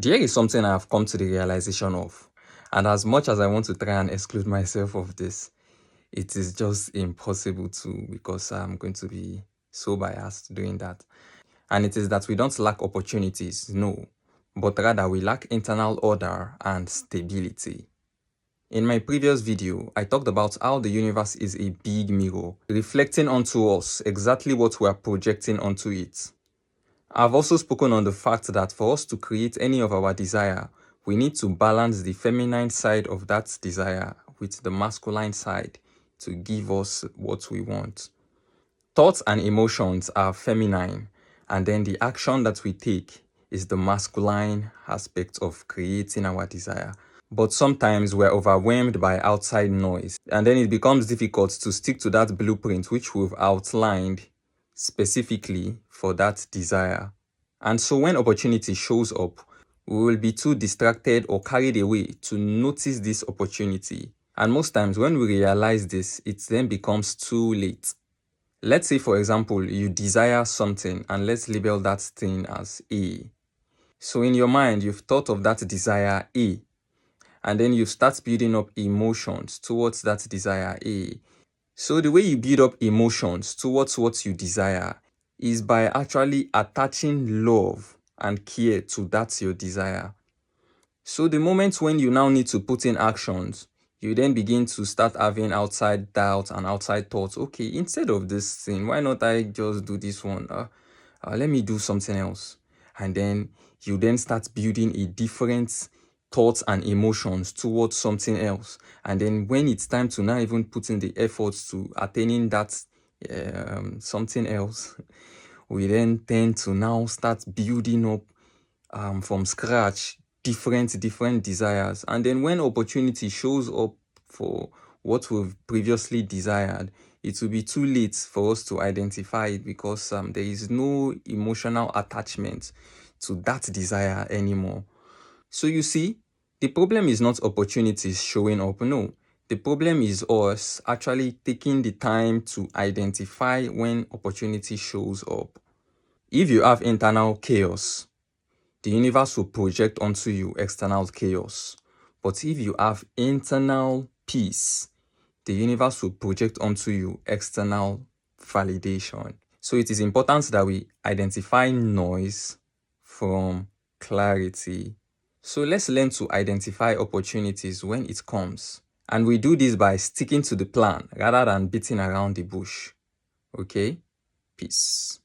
There is something I have come to the realization of, and as much as I want to try and exclude myself of this, it is just impossible to, because I'm going to be so biased doing that. And it is that we don't lack opportunities, no, but rather we lack internal order and stability. In my previous video, I talked about how the universe is a big mirror, reflecting onto us exactly what we are projecting onto it. I've also spoken on the fact that for us to create any of our desire, we need to balance the feminine side of that desire with the masculine side to give us what we want. Thoughts and emotions are feminine, and then the action that we take is the masculine aspect of creating our desire. But sometimes we're overwhelmed by outside noise, and then it becomes difficult to stick to that blueprint which we've outlined specifically for that desire. And so when opportunity shows up, we will be too distracted or carried away to notice this opportunity. And most times when we realize this, it then becomes too late. Let's say, for example, you desire something, and let's label that thing as A. So in your mind, you've thought of that desire A, and then you start building up emotions towards that desire A. So the way you build up emotions towards what you desire is by actually attaching love and care to that your desire. So the moment when you now need to put in actions, you then begin to start having outside doubts and outside thoughts. Okay, instead of this thing, why not I just do this one? Let me do something else. And then you then start building a different thoughts and emotions towards something else. And then when it's time to now even put in the efforts to attaining that something else, we then tend to now start building up from scratch different desires. And then when opportunity shows up for what we've previously desired, it will be too late for us to identify it, because there is no emotional attachment to that desire anymore. So you see, the problem is not opportunities showing up, no. The problem is us actually taking the time to identify when opportunity shows up. If you have internal chaos, the universe will project onto you external chaos. But if you have internal peace, the universe will project onto you external validation. So it is important that we identify noise from clarity. So let's learn to identify opportunities when it comes. And we do this by sticking to the plan rather than beating around the bush. Okay? Peace.